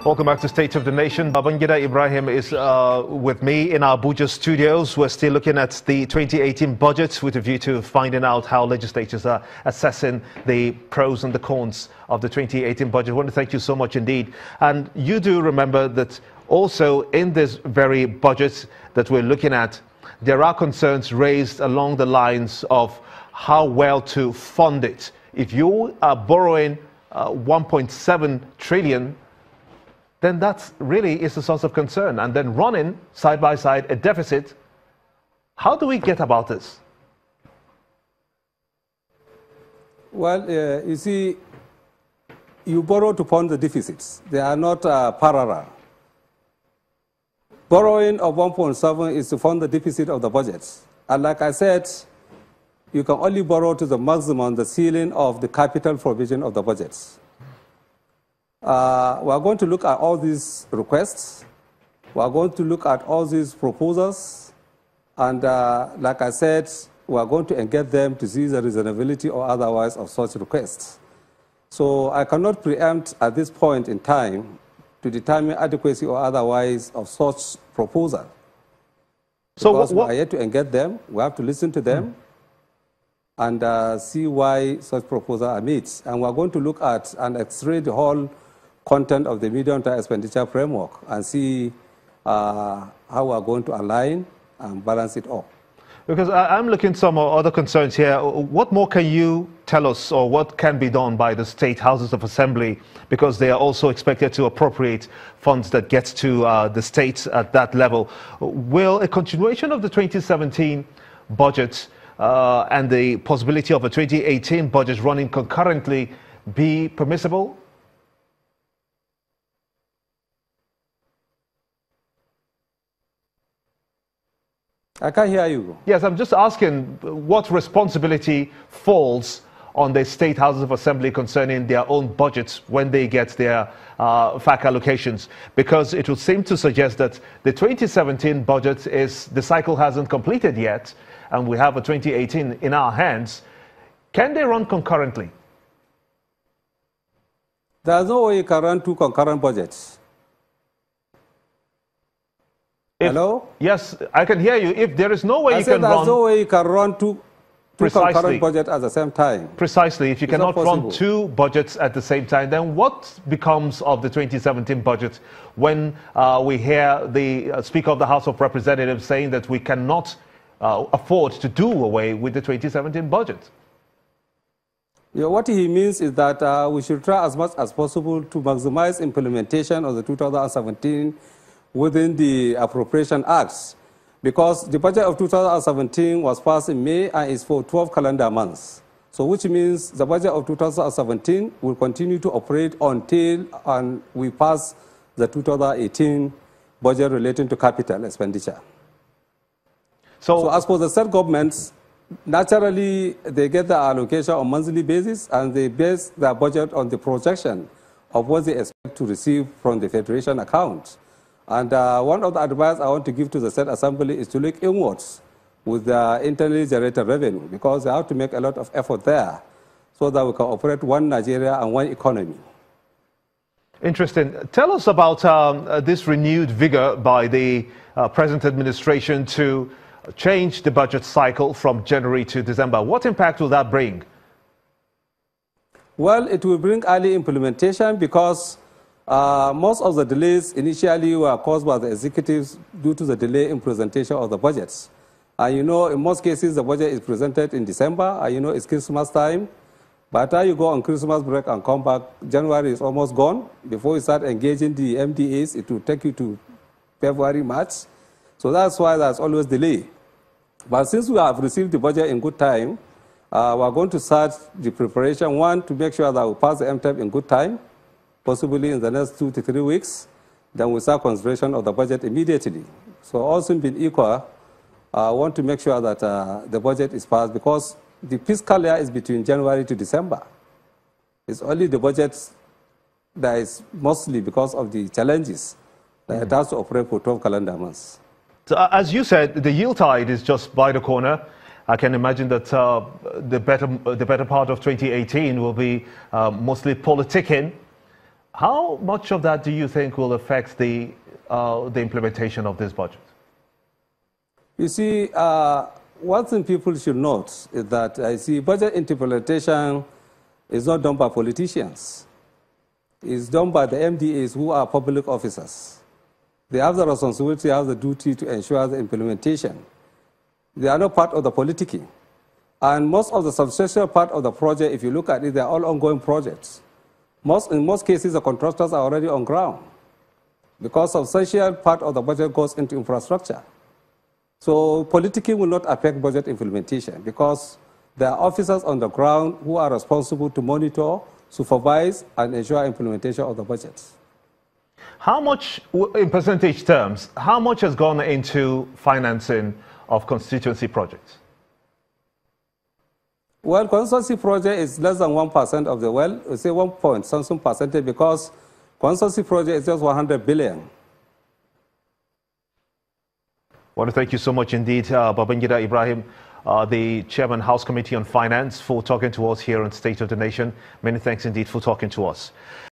Welcome back to State of the Nation. Babangida Ibrahim is with me in our Abuja studios. We're still looking at the 2018 budget with a view to finding out how legislators are assessing the pros and the cons of the 2018 budget. I want to thank you so much indeed. And you do remember that also in this very budget that we're looking at, there are concerns raised along the lines of how well to fund it. If you are borrowing 1.7 trillion, then that really is a source of concern. And then running side by side a deficit, how do we get about this? Well, you see, you borrow to fund the deficits. They are not parallel. Borrowing of 1.7 is to fund the deficit of the budget. And like I said, you can only borrow to the maximum, the ceiling of the capital provision of the budgets. We are going to look at all these requests. We are going to look at all these proposals. And like I said, we are going to engage them to see the reasonability or otherwise of such requests. So I cannot preempt at this point in time to determine adequacy or otherwise of such proposal. Because we are yet to engage them. We have to listen to them and see why such proposals are made. And we are going to look at and x-ray the whole content of the medium-term expenditure framework and see how we are going to align and balance it up. Because I'm looking at some other concerns here. What more can you tell us, or what can be done by the state houses of assembly? Because they are also expected to appropriate funds that get to the states at that level. Will a continuation of the 2017 budget and the possibility of a 2018 budget running concurrently be permissible? I can't hear you. Yes, I'm just asking what responsibility falls on the state houses of assembly concerning their own budgets when they get their FAC allocations, because it would seem to suggest that the 2017 budget the cycle hasn't completed yet, and we have a 2018 in our hands. Can they run concurrently? There's no way you can run two concurrent budgets. Hello? Yes, I can hear you. If there is no way you can run... there's no way you can run two concurrent budgets at the same time. Precisely. If you cannot run two budgets at the same time, then what becomes of the 2017 budget when we hear the Speaker of the House of Representatives saying that we cannot afford to do away with the 2017 budget? Yeah, what he means is that we should try as much as possible to maximize implementation of the 2017 within the Appropriation Acts, because the budget of 2017 was passed in May and is for 12 calendar months. So which means the budget of 2017 will continue to operate until we pass the 2018 budget relating to capital expenditure. So as for the state governments, naturally they get the allocation on a monthly basis and they base their budget on the projection of what they expect to receive from the Federation account. And one of the advice I want to give to the State Assembly is to look inwards with the internally generated revenue, because they have to make a lot of effort there so that we can operate one Nigeria and one economy. Interesting. Tell us about this renewed vigor by the present administration to change the budget cycle from January to December. What impact will that bring? Well, it will bring early implementation, because most of the delays initially were caused by the executives due to the delay in presentation of the budgets. And you know, in most cases, the budget is presented in December, and you know, it's Christmas time. By the time you go on Christmas break and come back, January is almost gone. Before you start engaging the MDAs, it will take you to February, March. So that's why there's always delay. But since we have received the budget in good time, we're going to start the preparation, one, to make sure that we pass the MTEP in good time, possibly in the next 2 to 3 weeks. Then we start consideration of the budget immediately. So all things being equal, I want to make sure that the budget is passed, because the fiscal year is between January to December. It's only the budget that is mostly because of the challenges that it has to operate for 12 calendar months. So, as you said, the yield tide is just by the corner. I can imagine that the better part of 2018 will be mostly politicking. How much of that do you think will affect the implementation of this budget? You see, one thing people should note is that I see budget implementation is not done by politicians. It's done by the MDAs, who are public officers. They have the responsibility, have the duty to ensure the implementation. They are not part of the politicking. And most of the substantial part of the project, if you look at it, they're all ongoing projects. In most cases, the contractors are already on ground because substantial part of the budget goes into infrastructure. So politicking will not affect budget implementation because there are officers on the ground who are responsible to monitor, supervise, and ensure implementation of the budgets. How much, in percentage terms, how much has gone into financing of constituency projects? Well, constituency project is less than 1% of the, well, we say 1 point something percentage because constituency project is just 100 billion. I want to thank you so much indeed, Babangida Ibrahim, the Chairman, House Committee on Finance, for talking to us here on State of the Nation. Many thanks indeed for talking to us.